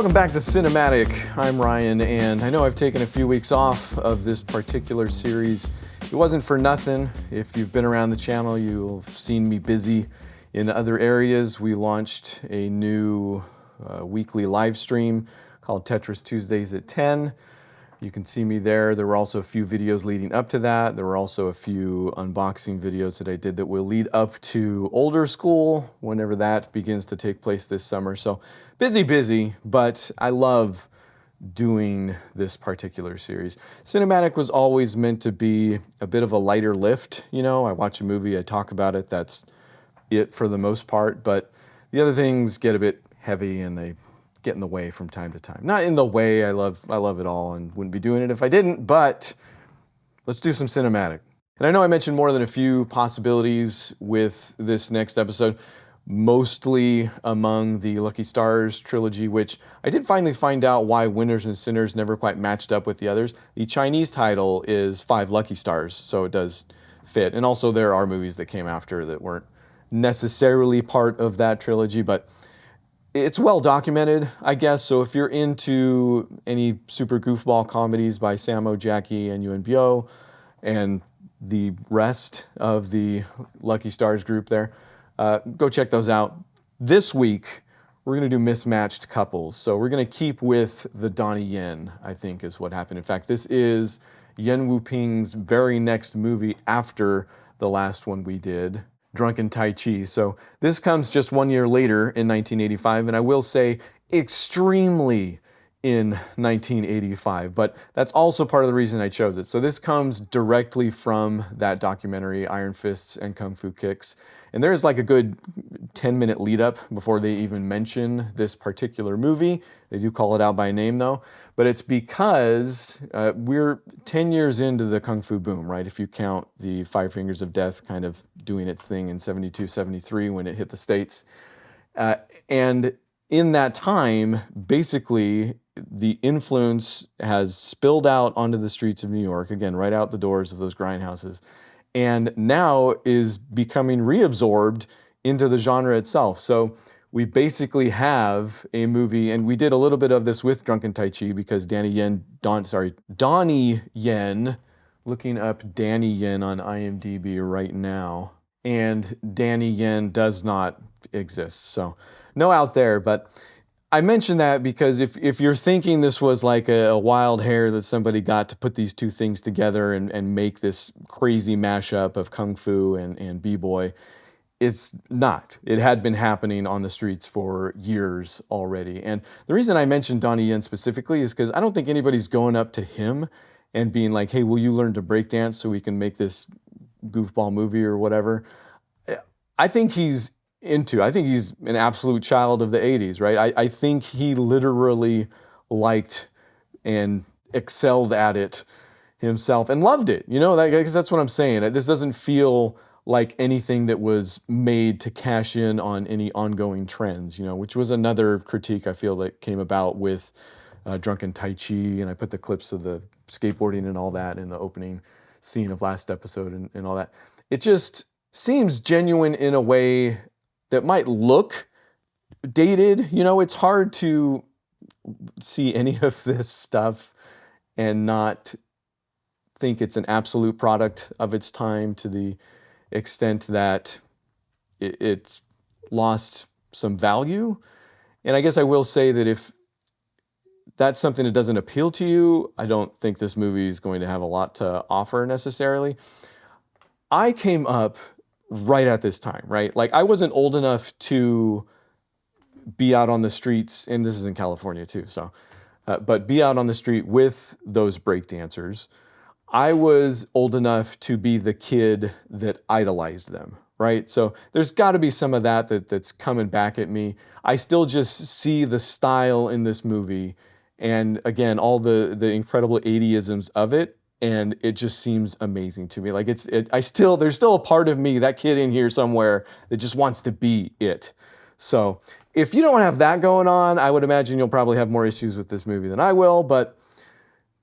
Welcome back to Cinematic. I'm Ryan, and I know I've taken a few weeks off of this particular series. It wasn't for nothing. If you've been around the channel, you'll have seen me busy in other areas. We launched a new weekly live stream called Tetris Tuesdays at 10. You can see me there. There were also a few videos leading up to that. There were also a few unboxing videos that I did that will lead up to Older School, whenever that begins to take place this summer. So busy, but I love doing this particular series. Cinematic was always meant to be a bit of a lighter lift. You know, I watch a movie, I talk about it, that's it for the most part, but the other things get a bit heavy and they get in the way from time to time. Not in the way, I love it all and wouldn't be doing it if I didn't, but let's do some cinematic. And I know I mentioned more than a few possibilities with this next episode, mostly among the Lucky Stars trilogy, which I did finally find out why Winners and Sinners never quite matched up with the others. The Chinese title is 5 Lucky Stars, so it does fit. And also there are movies that came after that weren't necessarily part of that trilogy, but it's well documented, I guess. So if you're into any super goofball comedies by Sammo, Jackie, and Yuen and the rest of the Lucky Stars group there, go check those out. This week, we're going to do Mismatched Couples. So we're going to keep with the Donnie Yen, I think is what happened. In fact, this is Yen Wu-ping's very next movie after the last one we did, Drunken Tai Chi. So this comes just 1 year later in 1985, and I will say extremely in 1985, but that's also part of the reason I chose it. So this comes directly from that documentary, Iron Fists and Kung Fu Kicks. And there's like a good 10-minute lead up before they even mention this particular movie. They do call it out by name though, but it's because we're 10 years into the Kung Fu boom, right? If you count the Five Fingers of Death kind of doing its thing in 72, 73 when it hit the States. And in that time, basically, the influence has spilled out onto the streets of New York, again, right out the doors of those grindhouses, and now is becoming reabsorbed into the genre itself. So we basically have a movie, and we did a little bit of this with Drunken Tai Chi because Donnie Yen, looking up Danny Yen on IMDb right now, and Danny Yen does not exist. So no out there, but I mention that because if you're thinking this was like a wild hair that somebody got to put these two things together and make this crazy mashup of Kung Fu and B-Boy, it's not. It had been happening on the streets for years already. And the reason I mentioned Donnie Yen specifically is because I don't think anybody's going up to him and being like, hey, will you learn to breakdance so we can make this goofball movie or whatever? I think he's an absolute child of the 80s, right? I think he literally liked and excelled at it himself and loved it. You know, because that's what I'm saying. This doesn't feel like anything that was made to cash in on any ongoing trends, you know, which was another critique I feel that came about with Drunken Tai Chi, and I put the clips of the skateboarding and all that in the opening scene of last episode and all that. It just seems genuine in a way that might look dated. You know, it's hard to see any of this stuff and not think it's an absolute product of its time to the extent that it's lost some value. And I guess I will say that if that's something that doesn't appeal to you, I don't think this movie is going to have a lot to offer necessarily. I came up right at this time, right? Like I wasn't old enough to be out on the streets, and this is in California too, so, but be out on the street with those breakdancers. I was old enough to be the kid that idolized them, right? So there's got to be some of that's coming back at me. I still just see the style in this movie, and again, all the incredible 80isms of it, and it just seems amazing to me. Like there's still a part of me, that kid in here somewhere, that just wants to be it. So if you don't have that going on, I would imagine you'll probably have more issues with this movie than I will, but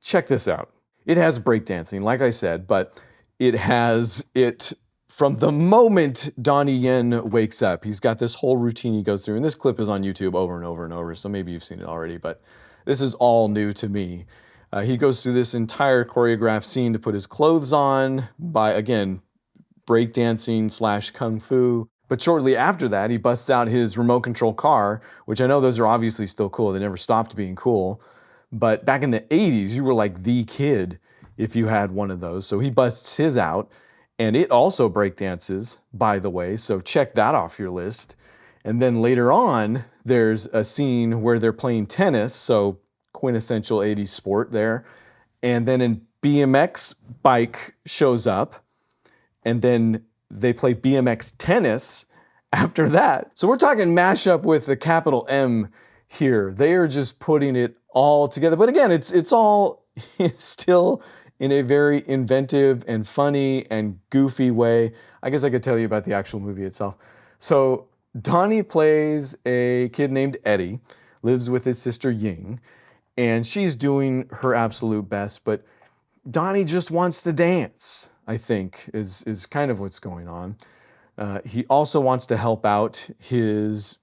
check this out. It has breakdancing, like I said, but it has it from the moment Donnie Yen wakes up, he's got this whole routine he goes through. And this clip is on YouTube over and over and over, so maybe you've seen it already, but this is all new to me. He goes through this entire choreographed scene to put his clothes on by, again, breakdancing slash kung fu. But shortly after that, he busts out his remote control car, which I know those are obviously still cool. They never stopped being cool. But back in the 80s, you were like the kid if you had one of those. So he busts his out, and it also breakdances, by the way. So check that off your list. And then later on, there's a scene where they're playing tennis. So quintessential 80s sport there. And then a BMX bike shows up, and then they play BMX tennis after that. So we're talking mashup with the capital M here. They are just putting it all together. But again, it's all still in a very inventive and funny and goofy way. I guess I could tell you about the actual movie itself. So Donnie plays a kid named Eddie, lives with his sister Ying, and she's doing her absolute best, but Donnie just wants to dance, I think, is kind of what's going on. He also wants to help out his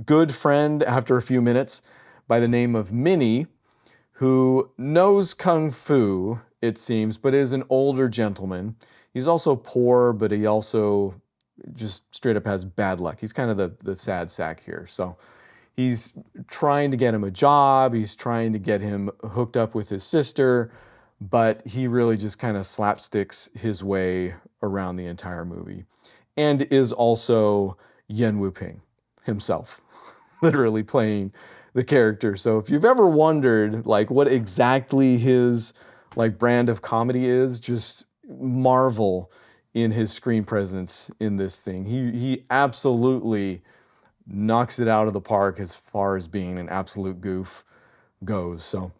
good friend after a few minutes by the name of Minnie, who knows Kung Fu, it seems, but is an older gentleman. He's also poor, but he also just straight up has bad luck. He's kind of the sad sack here. So he's trying to get him a job. He's trying to get him hooked up with his sister, but he really just kind of slapsticks his way around the entire movie, and is also Yuen Woo-ping himself, literally playing the character. So if you've ever wondered like what exactly his like brand of comedy is, just marvel in his screen presence in this thing. He absolutely knocks it out of the park as far as being an absolute goof goes. So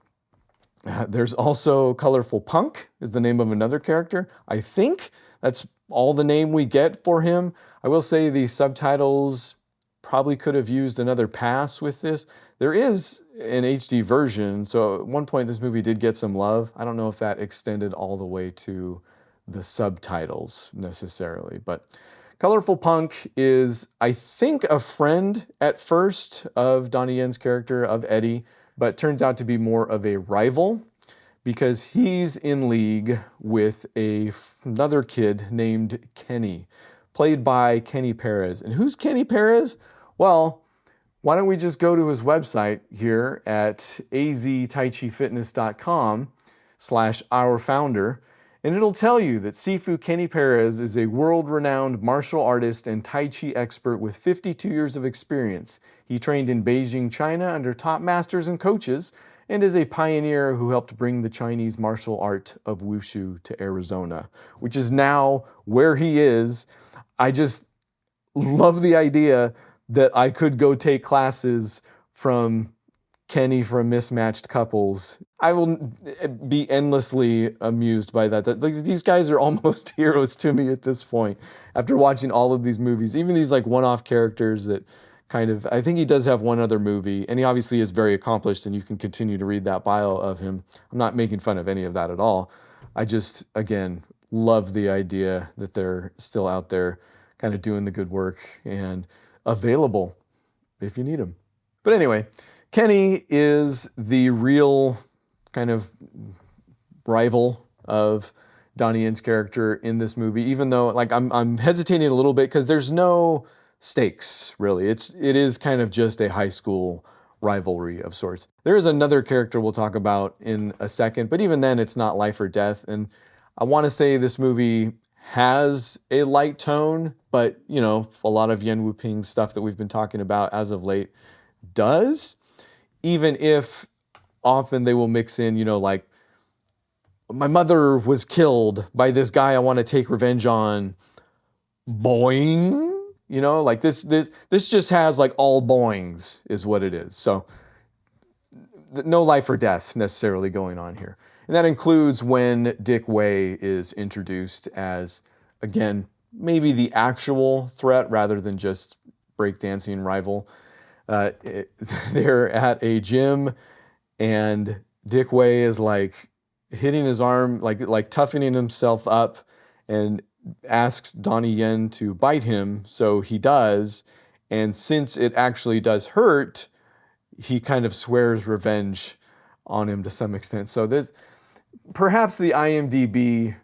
there's also Colorful Punk is the name of another character. I think that's all the name we get for him. I will say the subtitles probably could have used another pass with this. There is an HD version, so at one point this movie did get some love. I don't know if that extended all the way to the subtitles necessarily, but Colorful Punk is, I think, a friend at first of Donnie Yen's character, of Eddie, but turns out to be more of a rival because he's in league with another kid named Kenny, played by Kenny Perez. And who's Kenny Perez? Well, why don't we just go to his website here at aztaichifitness.com/ourfounder, and it'll tell you that Sifu Kenny Perez is a world-renowned martial artist and Tai Chi expert with 52 years of experience. He trained in Beijing, China under top masters and coaches, and is a pioneer who helped bring the Chinese martial art of Wushu to Arizona, which is now where he is. I just love the idea that I could go take classes from Kenny from Mismatched Couples. I will be endlessly amused by that. Like, these guys are almost heroes to me at this point after watching all of these movies, even these like one-off characters that kind of, I think he does have one other movie, and he obviously is very accomplished, and you can continue to read that bio of him. I'm not making fun of any of that at all. I just, again, love the idea that they're still out there kind of doing the good work and available if you need them. But anyway, Kenny is the real kind of rival of Donnie Yen's character in this movie, even though like I'm hesitating a little bit because there's no stakes really. It is kind of just a high school rivalry of sorts. There is another character we'll talk about in a second, but even then it's not life or death. And I want to say this movie has a light tone, but you know, a lot of Yuen Woo-ping's stuff that we've been talking about as of late does, even if often they will mix in, you know, like, my mother was killed by this guy I want to take revenge on. Boing. You know, like this just has like all boings is what it is. So no life or death necessarily going on here. And that includes when Dick Wei is introduced as, again, maybe the actual threat rather than just breakdancing rival. They're at a gym and Dick Wei is like hitting his arm, like toughening himself up, and asks Donnie Yen to bite him, so he does. And since it actually does hurt, he kind of swears revenge on him to some extent. So this, perhaps the IMDb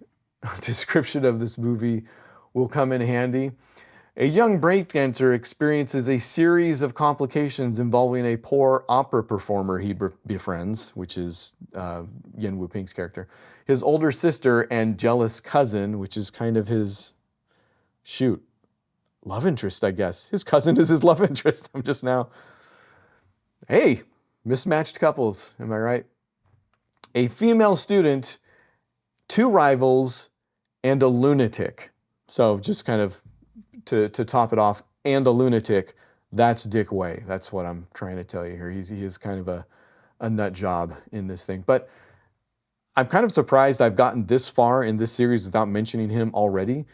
description of this movie will come in handy. A young breakdancer experiences a series of complications involving a poor opera performer he befriends, which is Yuen Woo-ping's character, his older sister, and jealous cousin, which is kind of his, love interest, I guess. His cousin is his love interest. I'm just now, hey, mismatched couples, am I right? A female student, two rivals, and a lunatic. So just kind of to top it off, and a lunatic, that's Dick Wei. That's what I'm trying to tell you here. He is kind of a nut job in this thing. But I'm kind of surprised I've gotten this far in this series without mentioning him already.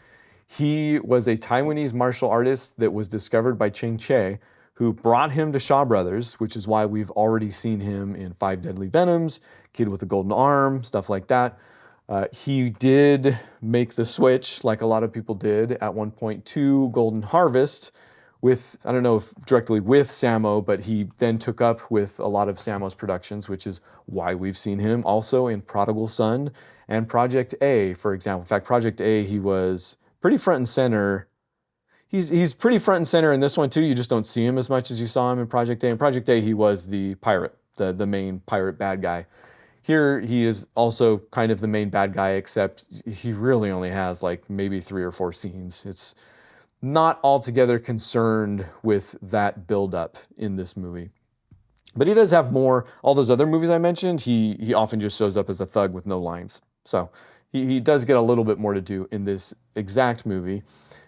He was a Taiwanese martial artist that was discovered by Ching Che, who brought him to Shaw Brothers, which is why we've already seen him in Five Deadly Venoms, Kid with a Golden Arm, stuff like that. He did make the switch, like a lot of people did, at one point to Golden Harvest with, I don't know if directly with Sammo, but he then took up with a lot of Sammo's productions, which is why we've seen him also in Prodigal Son and Project A, for example. In fact, Project A, he was pretty front and center. He's pretty front and center in this one too. You just don't see him as much as you saw him in Project A. In Project A, he was the pirate, the main pirate bad guy. Here, he is also kind of the main bad guy, except he really only has like maybe 3 or 4 scenes. It's not altogether concerned with that buildup in this movie. But he does have more. All those other movies I mentioned, he often just shows up as a thug with no lines. So he does get a little bit more to do in this exact movie.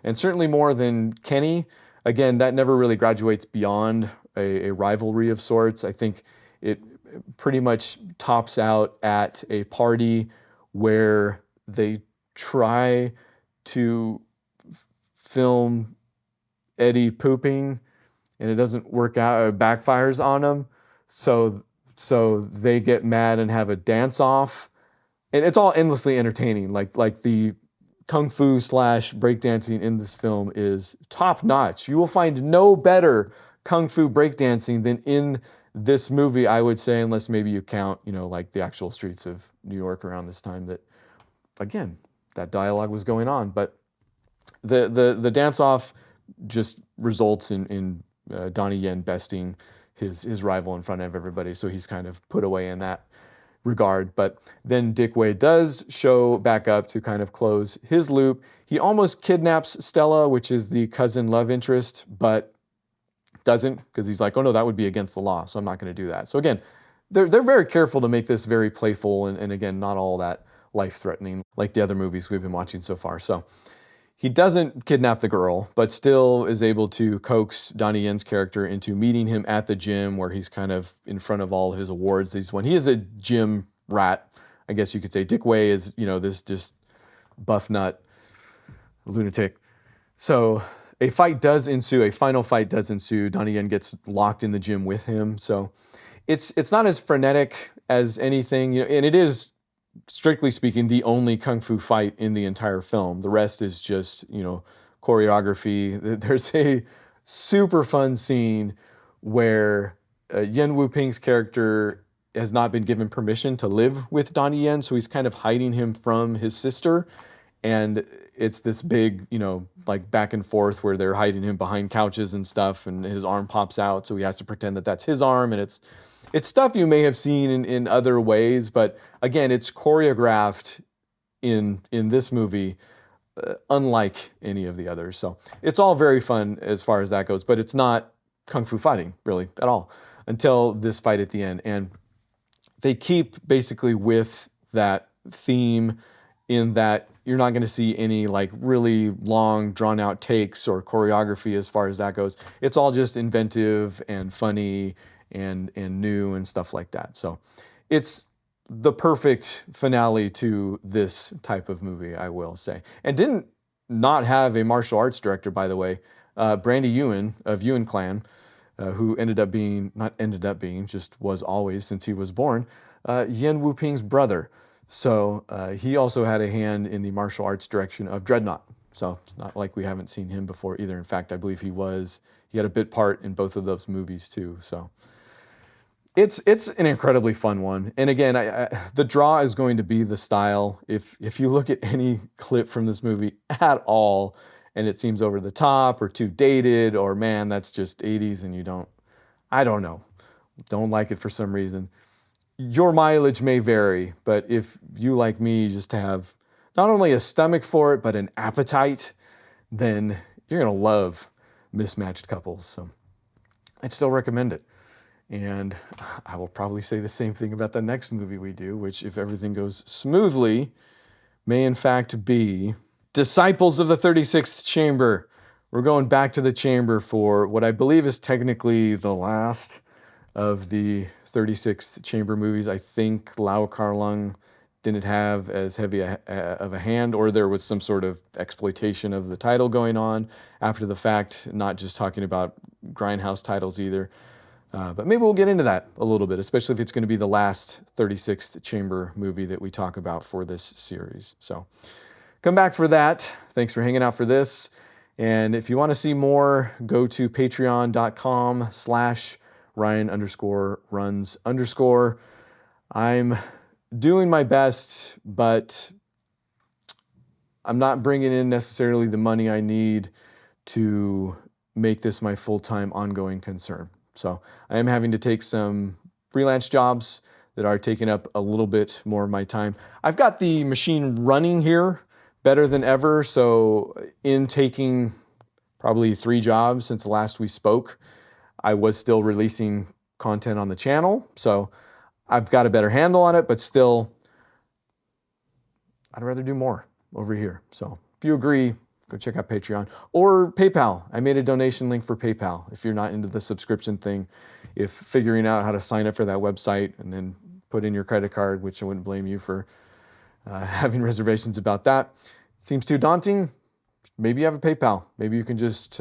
And certainly more than Kenny. Again, that never really graduates beyond a rivalry of sorts. I think it pretty much tops out at a party where they try to film Eddie pooping and it doesn't work out, it backfires on him. So they get mad and have a dance off. And it's all endlessly entertaining. Like the kung fu / breakdancing in this film is top notch. You will find no better kung fu breakdancing than in this movie, I would say, unless maybe you count, like the actual streets of New York around this time that, again, that dialogue was going on. But the dance-off just results in Donnie Yen besting his rival in front of everybody, so he's kind of put away in that regard. But then Dick Wei does show back up to kind of close his loop. He almost kidnaps Stella, which is the cousin love interest, but doesn't, because he's like, oh no, that would be against the law, so I'm not going to do that. So again, they're very careful to make this very playful and again, not all that life-threatening like the other movies we've been watching so far. So he doesn't kidnap the girl, but still is able to coax Donnie Yen's character into meeting him at the gym where he's kind of in front of all of his awards. He is a gym rat, I guess you could say. Dick Wei is, this just buff nut lunatic. So a final fight does ensue. Donnie Yen gets locked in the gym with him. So it's not as frenetic as anything, and it is, strictly speaking, the only kung fu fight in the entire film. The rest is just, choreography. There's a super fun scene where Yuen Woo-ping's character has not been given permission to live with Donnie Yen, so he's kind of hiding him from his sister. And it's this big, like back and forth where they're hiding him behind couches and stuff, and his arm pops out, so he has to pretend that that's his arm, and it's stuff you may have seen in other ways, but again, it's choreographed in this movie, unlike any of the others. So it's all very fun as far as that goes, but it's not kung fu fighting really at all until this fight at the end. And they keep basically with that theme in that you're not going to see any like really long drawn out takes or choreography as far as that goes. It's all just inventive and funny and new and stuff like that. So it's the perfect finale to this type of movie, I will say. And didn't not have a martial arts director, by the way. Brandy Yuen of Yuen Clan, who just was always since he was born, Yuen Woo-ping's brother. So he also had a hand in the martial arts direction of Dreadnought. So it's not like we haven't seen him before either. In fact, I believe he had a bit part in both of those movies too. So it's an incredibly fun one. And again, the draw is going to be the style. If you look at any clip from this movie at all, and it seems over the top or too dated, or man, that's just 80s and I don't know, don't like it for some reason. Your mileage may vary, but if you, like me, just have not only a stomach for it, but an appetite, then you're gonna love Mismatched Couples. So I'd still recommend it. And I will probably say the same thing about the next movie we do, which, if everything goes smoothly, may in fact be Disciples of the 36th Chamber. We're going back to the chamber for what I believe is technically the last of the 36th Chamber movies. I think Lau Kar-Lung didn't have as heavy of a hand, or there was some sort of exploitation of the title going on after the fact, not just talking about grindhouse titles either. But maybe we'll get into that a little bit, especially if it's going to be the last 36th Chamber movie that we talk about for this series. So come back for that. Thanks for hanging out for this. And if you want to see more, go to patreon.com/Ryan_runs_. I'm doing my best, but I'm not bringing in necessarily the money I need to make this my full-time ongoing concern. So I am having to take some freelance jobs that are taking up a little bit more of my time. I've got the machine running here better than ever. So in taking probably 3 jobs since the last we spoke, I was still releasing content on the channel. So I've got a better handle on it, but still, I'd rather do more over here. So if you agree, go check out Patreon or PayPal. I made a donation link for PayPal if you're not into the subscription thing. If figuring out how to sign up for that website and then put in your credit card, which I wouldn't blame you for having reservations about that, seems too daunting, maybe you have a PayPal. Maybe you can just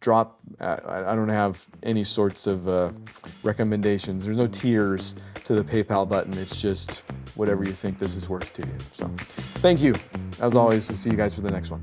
drop. I don't have any sorts of recommendations. There's no tiers to the PayPal button. It's just whatever you think this is worth to you. So thank you. As always, we'll see you guys for the next one.